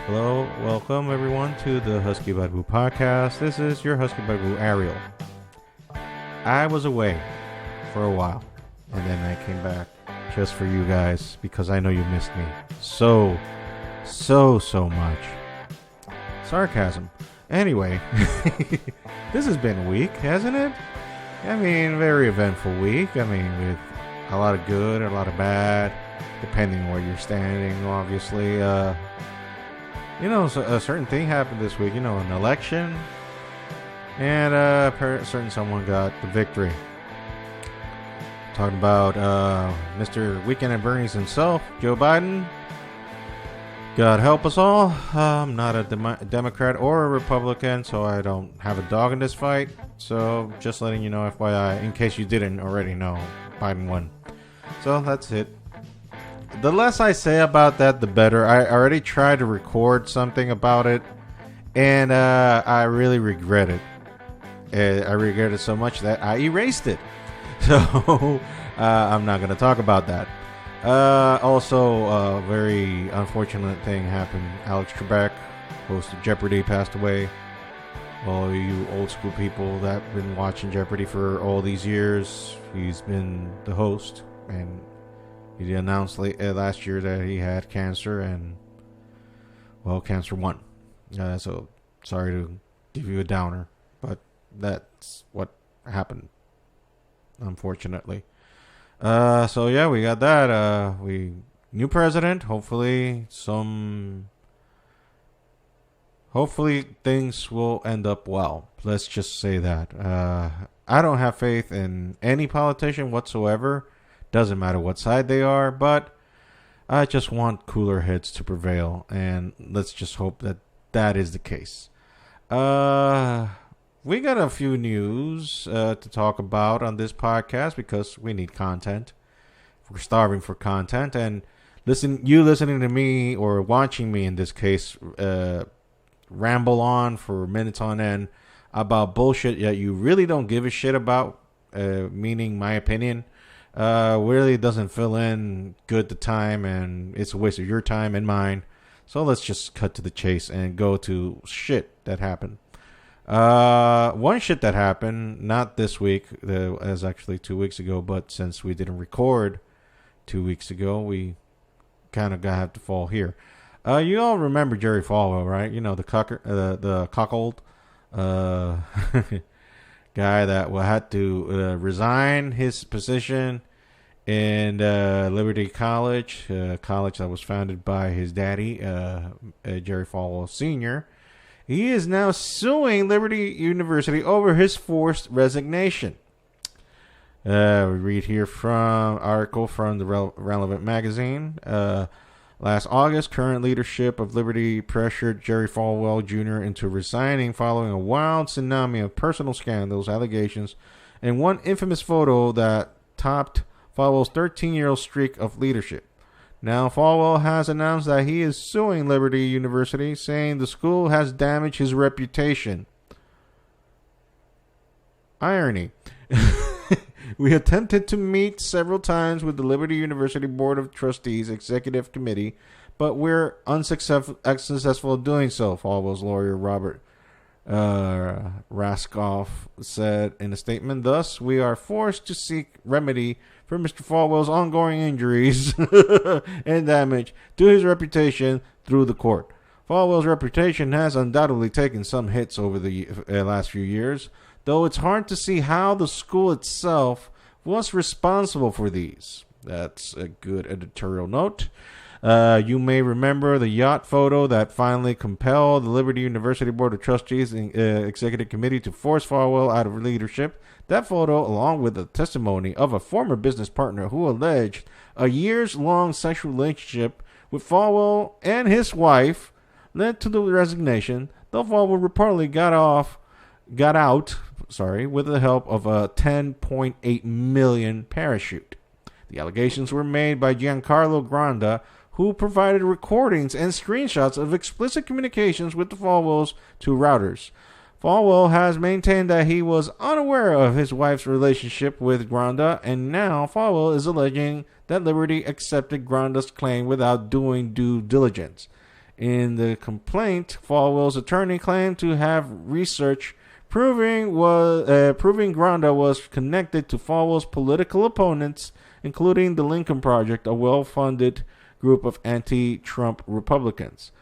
Hello, welcome everyone to the Husky Bugaboo podcast. This is your Husky Bugaboo Ariel. I was away for a while, and then I came back just for you guys because I know you missed me so much. Sarcasm. Anyway, this has been a week, hasn't it? I mean, very eventful week. I mean, with a lot of good, a lot of bad, depending on where you're standing, obviously. So a certain thing happened this week, an election, and certain someone got the victory. Talking about Mr. Weekend at Bernie's himself, Joe Biden. God help us all. I'm not a Democrat or a Republican, so I don't have a dog in this fight. So just letting you know, FYI, in case you didn't already know, Biden won. So that's it. The less I say about that, the better. I already tried to record something about it, and I really regret it. I regret it so much that I erased it. So I'm not going to talk about that. Also, a very unfortunate thing happened. Alex Trebek, host of Jeopardy, passed away. All you old school people that have been watching Jeopardy for all these years, he's been the host, and he announced last year that he had cancer, and, well, cancer won. So, sorry to give you a downer, but that's what happened, unfortunately. So, yeah, we got that. New president, hopefully things will end up well. Let's just say that. I don't have faith in any politician whatsoever. Doesn't matter what side they are, but I just want cooler heads to prevail, and let's just hope that that is the case. We got a few news to talk about on this podcast because we need content. We're starving for content, and listening to me or watching me in this case ramble on for minutes on end about bullshit that you really don't give a shit about, meaning my opinion. Really doesn't fill in good the time, and it's a waste of your time and mine. So let's just cut to the chase and go to shit that happened. One shit that happened, not this week, as actually 2 weeks ago, but since we didn't record 2 weeks ago, we kind of have to fall here. You all remember Jerry Falwell, right? The cuckold guy that had to resign his position in Liberty College, a college that was founded by his daddy, Jerry Falwell Sr. He is now suing Liberty University over his forced resignation. We read here from article from the Relevant magazine. Last August, current leadership of Liberty pressured Jerry Falwell Jr. into resigning following a wild tsunami of personal scandals, allegations, and one infamous photo that topped Falwell's 13-year streak of leadership. Now, Falwell has announced that he is suing Liberty University, saying the school has damaged his reputation. Irony. We attempted to meet several times with the Liberty University Board of Trustees Executive Committee, but we're unsuccessful in doing so, Falwell's lawyer Robert Raskoff said in a statement. Thus, we are forced to seek remedy for Mr. Falwell's ongoing injuries and damage to his reputation through the court. Falwell's reputation has undoubtedly taken some hits over the last few years, though it's hard to see how the school itself was responsible for these. That's a good editorial note. You may remember the yacht photo that finally compelled the Liberty University Board of Trustees and Executive Committee to force Falwell out of leadership. That photo, along with the testimony of a former business partner who alleged a years-long sexual relationship with Falwell and his wife, led to the resignation, though Falwell reportedly got out with the help of a $10.8 million parachute. The allegations were made by Giancarlo Granda, who provided recordings and screenshots of explicit communications with the Falwells to routers. Falwell has maintained that he was unaware of his wife's relationship with Granda, and now Falwell is alleging that Liberty accepted Granda's claim without doing due diligence. In the complaint, Falwell's attorney claimed to have research proving Granda was connected to Falwell's political opponents, including the Lincoln Project, a well-funded group of anti-Trump Republicans.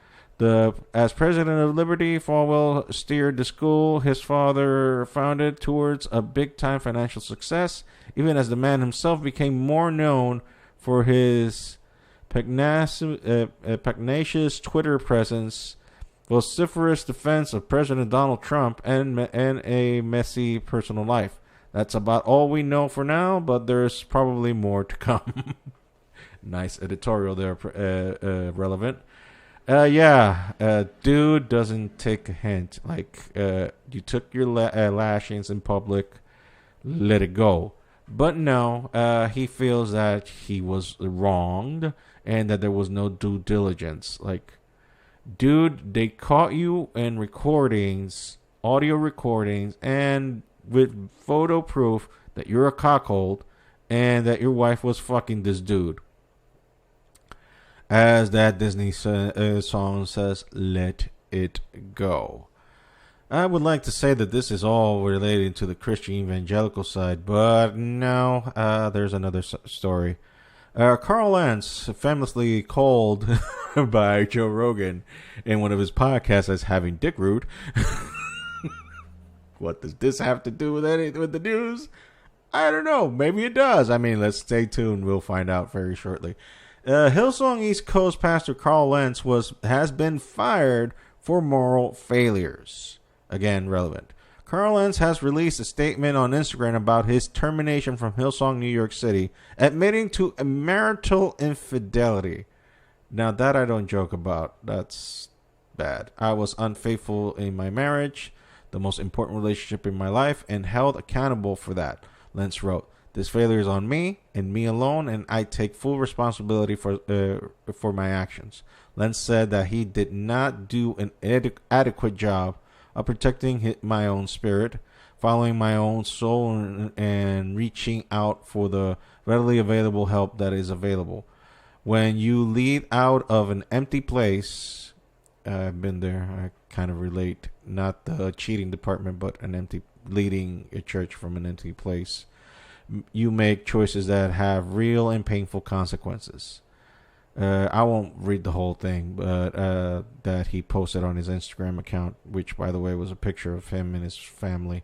As president of Liberty, Falwell steered the school his father founded towards a big-time financial success, even as the man himself became more known for his pugnacious Twitter presence, vociferous defense of President Donald Trump, and a messy personal life. That's about all we know for now, but there's probably more to come. Nice editorial there, relevant. Dude doesn't take a hint. Like, you took your lashings in public, let it go. But no, he feels that he was wronged and that there was no due diligence. Like, dude, they caught you in recordings, audio recordings, and with photo proof that you're a cockhold and that your wife was fucking this dude. As that Disney song says, let it go. I would like to say that this is all related to the Christian evangelical side, but no, there's another story. Carl Lentz, famously called by Joe Rogan in one of his podcasts as having dick root. What does this have to do with the news? I don't know. Maybe it does. I mean, let's stay tuned. We'll find out very shortly. Hillsong East Coast pastor Carl Lentz has been fired for moral failures. Again, relevant. Carl Lentz has released a statement on Instagram about his termination from Hillsong New York City, admitting to a marital infidelity. Now, that I don't joke about. That's bad. I was unfaithful in my marriage, the most important relationship in my life, and held accountable for that, Lentz wrote. This failure is on me and me alone, and I take full responsibility for my actions. Lentz said that he did not do an adequate job of protecting my own spirit, following my own soul, and reaching out for the readily available help that is available. When you lead out of an empty place, I've been there, I kind of relate, not the cheating department, but leading a church from an empty place. You make choices that have real and painful consequences. I won't read the whole thing, but that he posted on his Instagram account, which, by the way, was a picture of him and his family.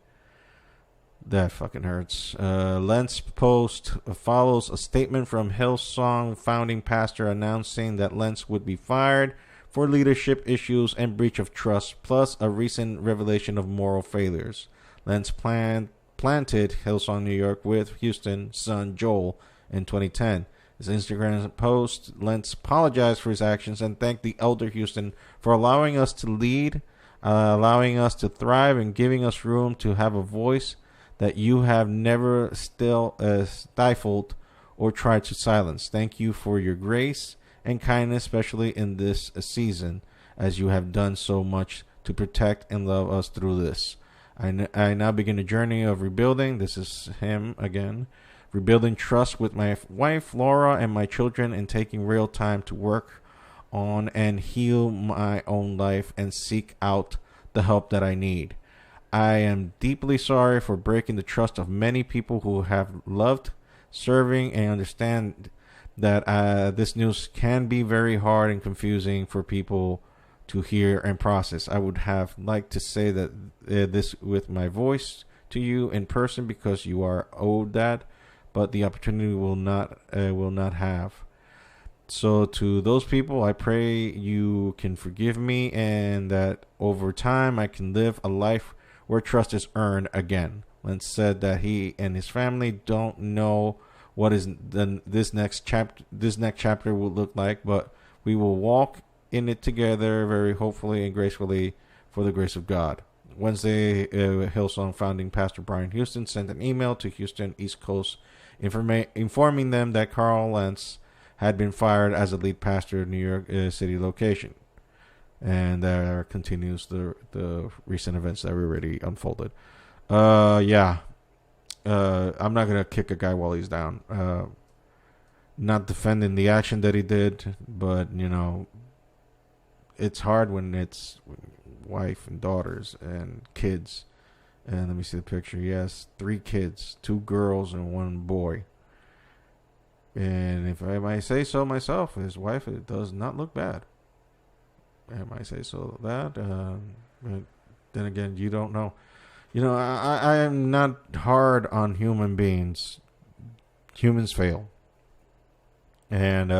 That fucking hurts. Lentz post follows a statement from Hillsong founding pastor announcing that Lentz would be fired for leadership issues and breach of trust, plus a recent revelation of moral failures. Lentz planted Hillsong New York with Houston's son Joel in 2010. His Instagram post, Lentz apologized for his actions and thanked the elder Houston for allowing us to lead, allowing us to thrive, and giving us room to have a voice that you have never stifled or tried to silence. Thank you for your grace and kindness, especially in this season, as you have done so much to protect and love us through this. I now begin a journey of rebuilding. This is him again. Rebuilding trust with my wife, Laura, and my children, and taking real time to work on and heal my own life and seek out the help that I need. I am deeply sorry for breaking the trust of many people who have loved serving and understand that this news can be very hard and confusing for people to hear and process. I would have liked to say that this with my voice to you in person because you are owed that, but the opportunity will not have. So to those people, I pray you can forgive me and that over time I can live a life where trust is earned again. Lentz said that he and his family don't know what this next chapter will look like, but we will walk in it together very hopefully and gracefully for the grace of God. Wednesday, Hillsong founding pastor Brian Houston sent an email to Houston East Coast informing them that Carl Lentz had been fired as a lead pastor of New York City location. And there continues the recent events that were already unfolded. I'm not going to kick a guy while he's down. Not defending the action that he did, but, it's hard when it's wife and daughters and kids. And let me see the picture. He has 3 kids, 2 girls and 1 boy. And if I might say so myself, his wife, it does not look bad. I might say so that. But then again, you don't know. I am not hard on human beings. Humans fail. And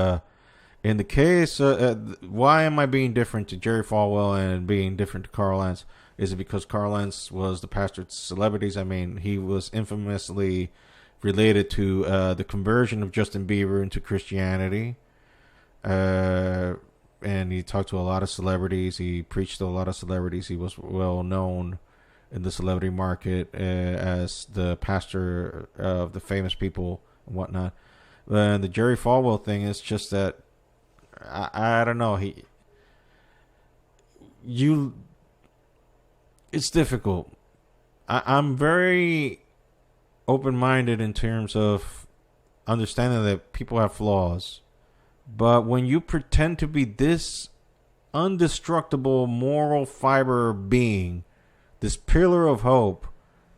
in the case, why am I being different to Jerry Falwell and being different to Carl Lentz? Is it because Carl Lentz was the pastor to celebrities? I mean, he was infamously related to the conversion of Justin Bieber into Christianity. And he talked to a lot of celebrities. He preached to a lot of celebrities. He was well known in the celebrity market as the pastor of the famous people and whatnot. And the Jerry Falwell thing is just that I don't know. It's difficult. I'm very open-minded in terms of understanding that people have flaws. But when you pretend to be this indestructible moral fiber being, this pillar of hope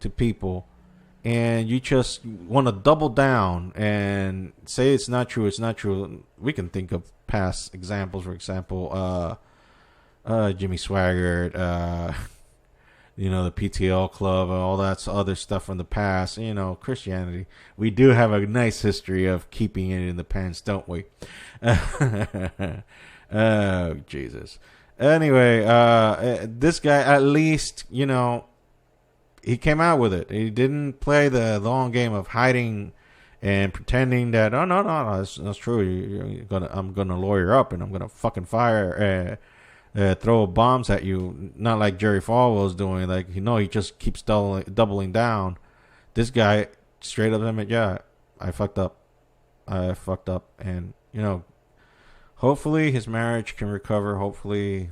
to people, and you just want to double down and say it's not true, we can think of past examples. For example, Jimmy Swaggart, the PTL club and all that other stuff from the past. Christianity. We do have a nice history of keeping it in the pants, don't we? Oh, Jesus. Anyway, this guy, at least, he came out with it. He didn't play the long game of hiding and pretending that, no, that's true. I'm gonna lawyer up and I'm gonna fucking fire, throw bombs at you. Not like Jerry Falwell's doing. Like, he just keeps doubling down. This guy straight up admit, yeah, I fucked up, and hopefully his marriage can recover. Hopefully.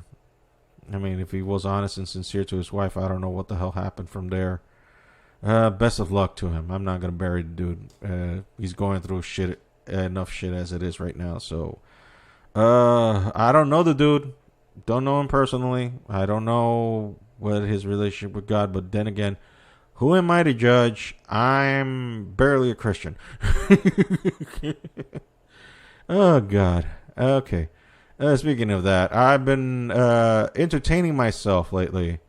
I mean, if he was honest and sincere to his wife, I don't know what the hell happened from there. Best of luck to him. I'm not going to bury the dude. He's going through enough shit as it is right now. So, I don't know the dude. Don't know him personally. I don't know what his relationship with God. But then again, who am I to judge? I'm barely a Christian. Oh, God. Okay. Speaking of that, I've been entertaining myself lately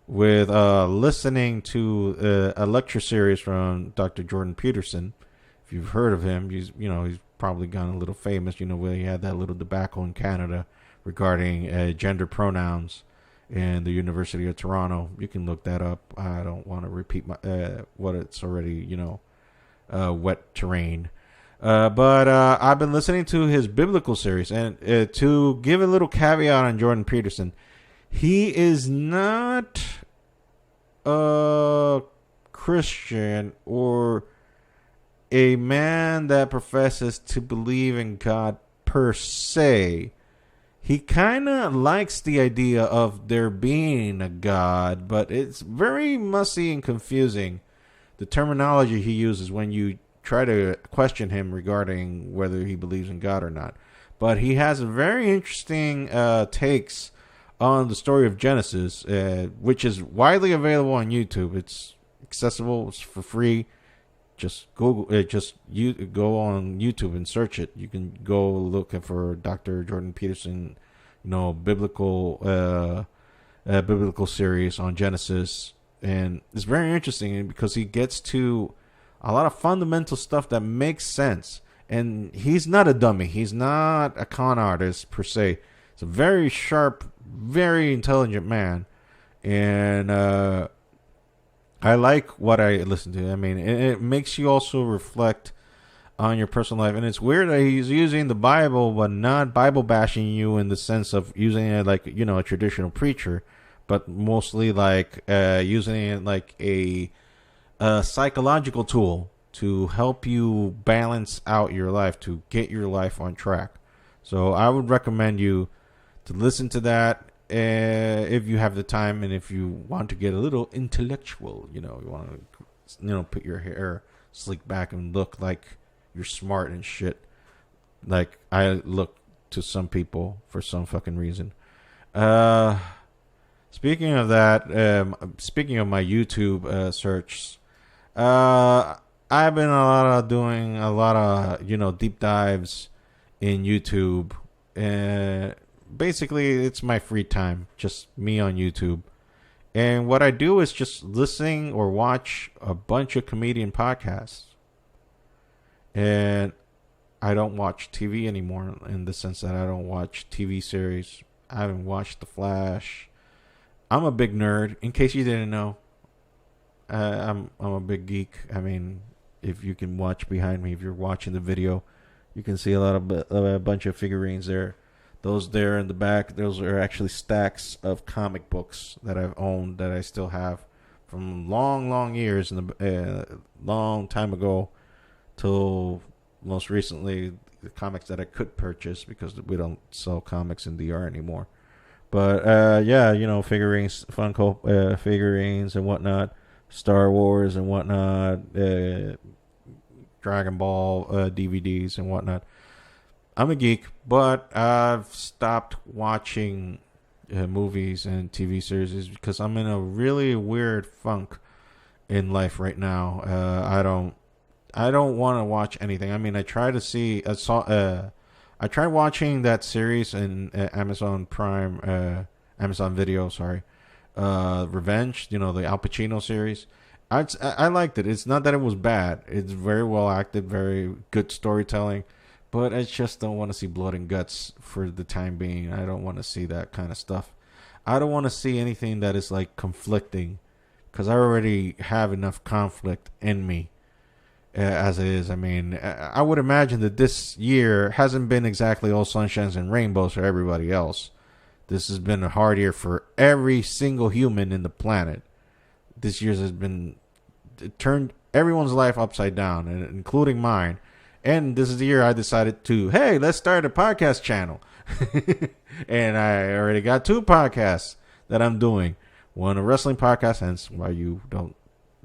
with listening to a lecture series from Dr. Jordan Peterson. If you've heard of him, he's probably gotten a little famous. Where he had that little debacle in Canada regarding gender pronouns in the University of Toronto. You can look that up. I don't want to repeat what it's already wet terrain. But I've been listening to his biblical series, and to give a little caveat on Jordan Peterson, he is not a Christian or a man that professes to believe in God per se. He kind of likes the idea of there being a God, but it's very messy and confusing, the terminology he uses when you try to question him regarding whether he believes in God or not. But he has very interesting takes on the story of Genesis, which is widely available on YouTube. It's accessible. It's for free. Just Google it. You go on YouTube and search it. You can go look for Dr. Jordan Peterson, biblical series on Genesis, and it's very interesting because he gets to a lot of fundamental stuff that makes sense. And he's not a dummy. He's not a con artist per se. He's a very sharp, very intelligent man. And I like what I listen to. I mean, it makes you also reflect on your personal life. And it's weird that he's using the Bible, but not Bible bashing you in the sense of using it like, a traditional preacher, but mostly like using it like a psychological tool to help you balance out your life, to get your life on track. So I would recommend you to listen to that if you have the time, and if you want to get a little intellectual, you want to, put your hair slick back and look like you're smart and shit, like I look to some people for some fucking reason. Uh, Speaking of that, speaking of my YouTube search, uh, I've been doing a lot of deep dives in YouTube. Basically, it's my free time, just me on YouTube. And what I do is just listen or watch a bunch of comedian podcasts. And I don't watch TV anymore in the sense that I don't watch TV series. I haven't watched The Flash. I'm a big nerd. In case you didn't know, I'm a big geek. I mean, if you can watch behind me, if you're watching the video, you can see a bunch of figurines there. Those there in the back, those are actually stacks of comic books that I've owned that I still have from long, long years in the long time ago till most recently the comics that I could purchase because we don't sell comics in DR anymore. But yeah, figurines, Funko figurines and whatnot, Star Wars and whatnot, Dragon Ball DVDs and whatnot. I'm a geek, but I've stopped watching movies and TV series because I'm in a really weird funk in life right now. I don't want to watch anything. I mean, I tried watching that series in Amazon Prime, Amazon Video, sorry, Revenge. The Al Pacino series. I liked it. It's not that it was bad. It's very well acted, very good storytelling. But I just don't want to see blood and guts for the time being. I don't want to see that kind of stuff. I don't want to see anything that is like conflicting, because I already have enough conflict in me as it is. I mean, I would imagine that this year hasn't been exactly all sunshines and rainbows for everybody else. This has been a hard year for every single human in the planet. This year has been turned everyone's life upside down, including mine. And this is the year I decided to, hey, let's start a podcast channel. And I already got 2 podcasts that I'm doing. One, a wrestling podcast, hence why you don't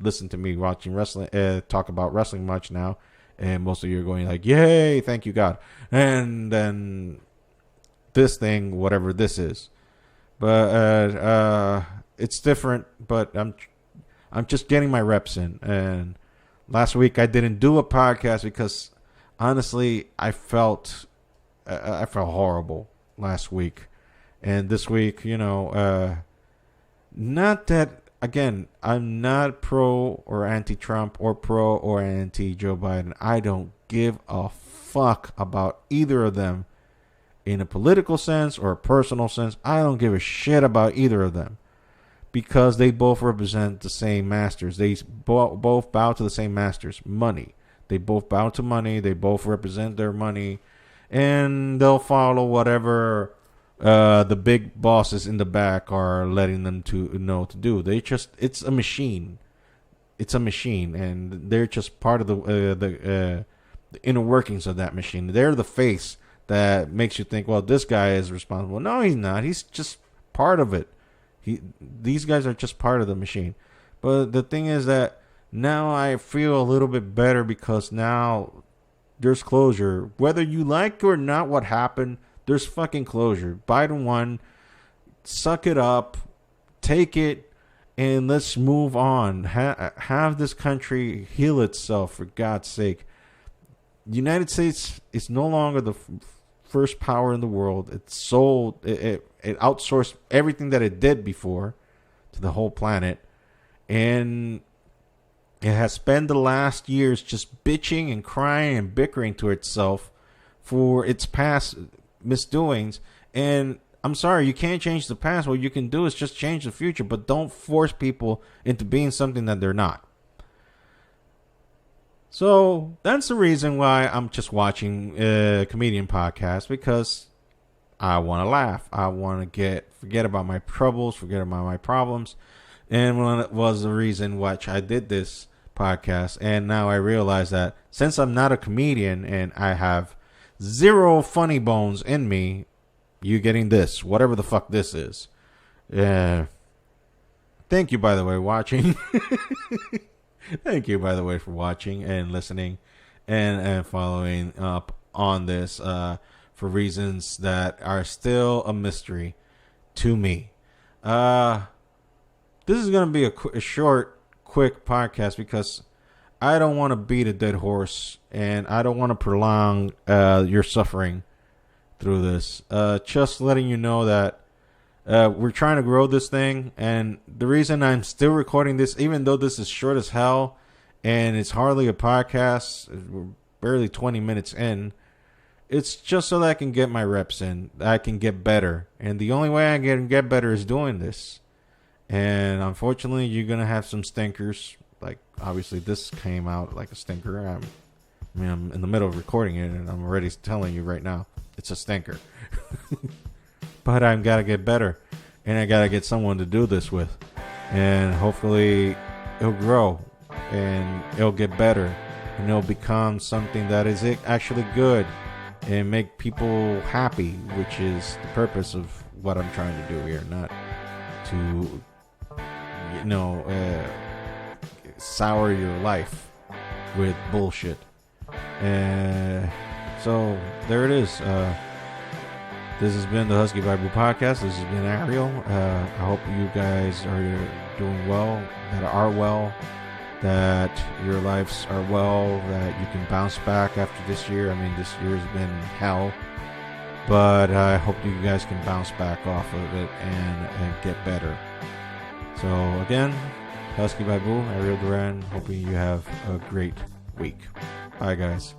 listen to me watching wrestling, talk about wrestling much now. And most of you are going like, yay, thank you, God. And then this thing, whatever this is. But it's different, but I'm just getting my reps in. And last week I didn't do a podcast because honestly, I felt horrible last week, and this week, not that again. I'm not pro or anti-Trump or pro or anti-Joe Biden. I don't give a fuck about either of them in a political sense or a personal sense. I don't give a shit about either of them because they both represent the same masters. They both bow to the same masters, money. They both bow to money. They both represent their money. And they'll follow whatever the big bosses in the back are letting them to know to do. It's a machine. It's a machine. And they're just part of the inner workings of that machine. They're the face that makes you think, well, this guy is responsible. No, he's not. He's just part of it. These guys are just part of the machine. But the thing is that now I feel a little bit better because now there's closure. Whether you like or not what happened, there's fucking closure. Biden won. Suck it up. Take it. And let's move on. Have this country heal itself, for God's sake. The United States is no longer the first power in the world. It outsourced everything that it did before to the whole planet. And it has spent the last years just bitching and crying and bickering to itself for its past misdoings. And I'm sorry, you can't change the past. What you can do is just change the future, but don't force people into being something that they're not. So that's the reason why I'm just watching comedian podcasts, because I want to laugh. I want to forget about my troubles, forget about my problems. And one was the reason why I did this podcast. And now I realize that since I'm not a comedian and I have zero funny bones in me, you getting this, whatever the fuck this is. Thank you, by the way, watching. Thank you, by the way, for watching and listening and following up on this for reasons that are still a mystery to me. This is going to be a short, quick podcast because I don't want to beat a dead horse and I don't want to prolong your suffering through this. Just letting you know that we're trying to grow this thing, and the reason I'm still recording this, even though this is short as hell and it's hardly a podcast, we're barely 20 minutes in, it's just so that I can get my reps in, I can get better, and the only way I can get better is doing this. And unfortunately, you're gonna have some stinkers. Like, obviously, this came out like a stinker. I'm in the middle of recording it, and I'm already telling you right now, it's a stinker. But I've got to get better, and I got to get someone to do this with, and hopefully it'll grow, and it'll get better, and it'll become something that is actually good, and make people happy, which is the purpose of what I'm trying to do here, not to, sour your life with bullshit. So there it is. This has been the Husky Bible Podcast. This has been Ariel. I hope you guys are doing well, that your lives are well, that you can bounce back after this year. I mean, this year's been hell, but I hope you guys can bounce back off of it and get better. So again, Husky Bible, Ariel Duran, hoping you have a great week. Bye, guys.